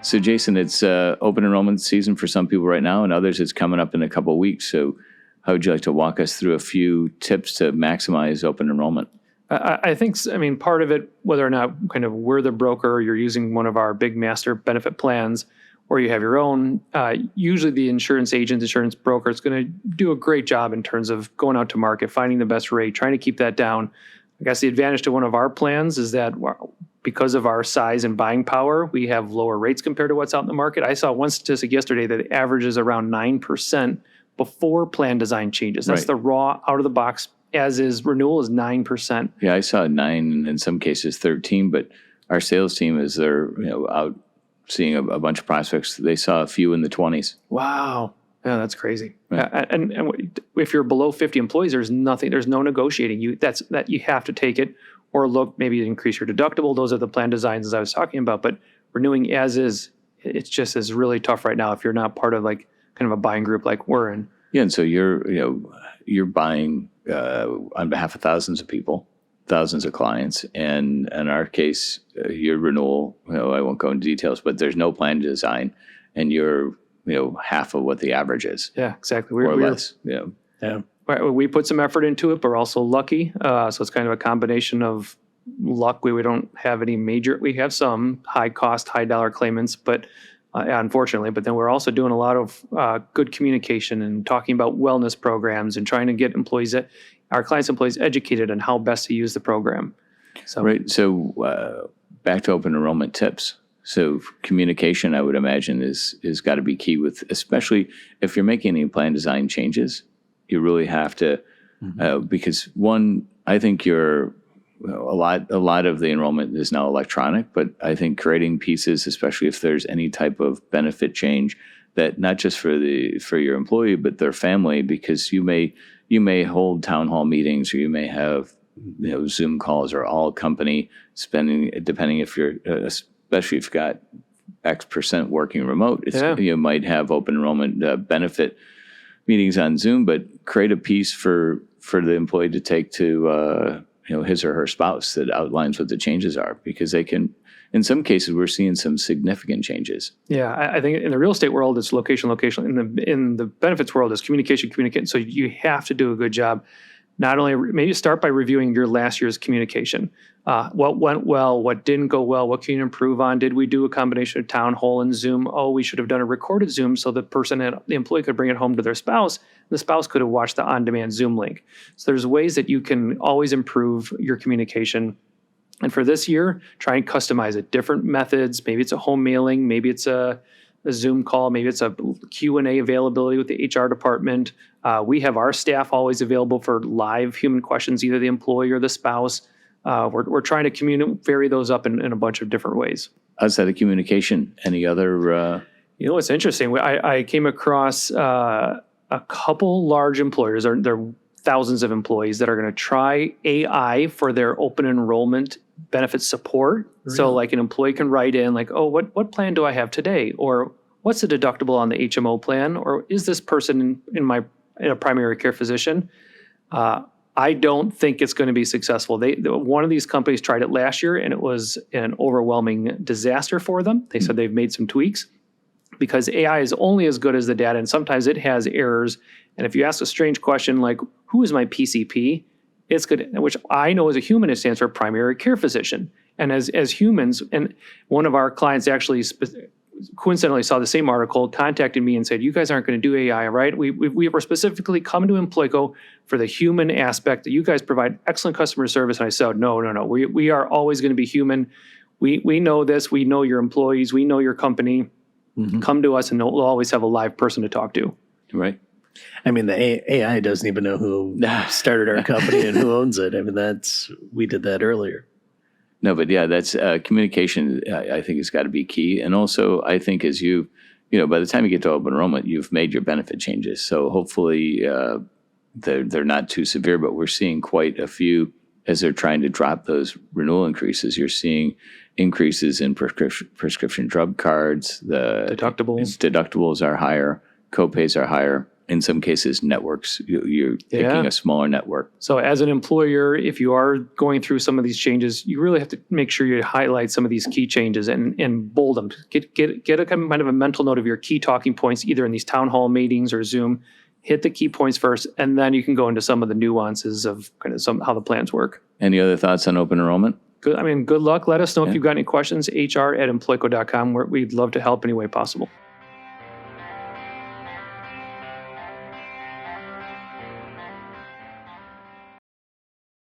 So, Jason, it's open enrollment season for some people right now, and others it's coming up in a couple of weeks. So how would you like to walk us through a few tips to maximize open enrollment? I think, part of it, whether or not kind of we're the broker, or you're using one of our big master benefit plans, or you have your own, usually the insurance agent, insurance broker is going to do a great job in terms of going out to market, finding the best rate, trying to keep that down. I guess the advantage to one of our plans is that because of our size and buying power, we have lower rates compared to what's out in the market. I saw one statistic yesterday that it averages around 9% before plan design changes. That's the raw out of the box as is. Renewal is 9%. Yeah, I saw 9, in some cases 13, but our sales team, as they're out seeing a bunch of prospects, they saw a few in the 20s. Wow. Yeah, that's crazy. Right. And if you're below 50 employees, there's no negotiating. You have to take it, or look, maybe increase your deductible. Those are the plan designs as I was talking about. But renewing as is, it's just is really tough right now if you're not part of like kind of a buying group like we're in. Yeah, and so you're buying on behalf of thousands of people, thousands of clients, and in our case, your renewal. I won't go into details, but there's no plan design, and you're half of what the average is. Yeah, exactly. Or less. Yeah. We put some effort into it, but we're also lucky. So it's kind of a combination of luck. We don't have any major. We have some high cost, high dollar claimants, but unfortunately. But then we're also doing a lot of good communication and talking about wellness programs and trying to get our clients' employees educated on how best to use the program. So right. So back to open enrollment tips. So communication, I would imagine, is got to be key with, especially if you're making any plan design changes. You really have to, because one, I think a lot of the enrollment is now electronic, but I think creating pieces, especially if there's any type of benefit change, that not just for your employee but their family, because you may hold town hall meetings, or you may have Zoom calls, or all company spending, depending if you're especially if you've got X percent working remote. You might have open enrollment benefit meetings on Zoom, but create a piece for the employee to take to his or her spouse that outlines what the changes are, because they can. In some cases, we're seeing some significant changes. Yeah, I think in the real estate world, it's location. In the benefits world, it's communication. So you have to do a good job. Not only maybe start by reviewing your last year's communication. What went well? What didn't go well? What can you improve on? Did we do a combination of town hall and Zoom? Oh, we should have done a recorded Zoom so the employee could bring it home to their spouse. And the spouse could have watched the on-demand Zoom link. So there's ways that you can always improve your communication. And for this year, try and customize it. Different methods. Maybe it's a home mailing. Maybe it's a Zoom call. Maybe it's a Q&A availability with the HR department. We have our staff always available for live human questions, either the employee or the spouse. We're trying to vary those up in a bunch of different ways. Outside of communication, any other? It's interesting. I came across a couple large employers. There are thousands of employees that are going to try AI for their open enrollment benefit support. Really? So like an employee can write in like, oh, what plan do I have today? Or what's the deductible on the HMO plan? Or is this person in a primary care physician? I don't think it's going to be successful. One of these companies tried it last year, and it was an overwhelming disaster for them. They said they've made some tweaks because AI is only as good as the data, and sometimes it has errors. And if you ask a strange question like, who is my PCP? It's good, which I know as a human, it stands for primary care physician. And as humans, and one of our clients actually coincidentally saw the same article, contacted me and said, you guys aren't going to do AI, right? We were specifically coming to Employco for the human aspect that you guys provide excellent customer service. And I said, no. We are always going to be human. We know this. We know your employees. We know your company. Mm-hmm. Come to us and we'll always have a live person to talk to. Right. I mean, the AI doesn't even know who started our company and who owns it. I mean, we did that earlier. No, but yeah, that's communication. I think has got to be key, and also I think as by the time you get to open enrollment, you've made your benefit changes. So hopefully they're not too severe, but we're seeing quite a few as they're trying to drop those renewal increases. You're seeing increases in prescription drug cards. The deductibles are higher, copays are higher, in some cases, networks. You're picking a smaller network. So as an employer, if you are going through some of these changes, you really have to make sure you highlight some of these key changes and bold them. Get a kind of a mental note of your key talking points, either in these town hall meetings or Zoom. Hit the key points first, and then you can go into some of the nuances of kind of how the plans work. Any other thoughts on open enrollment? Good luck. Let us know if you've got any questions, HR@employco.com, where we'd love to help any way possible.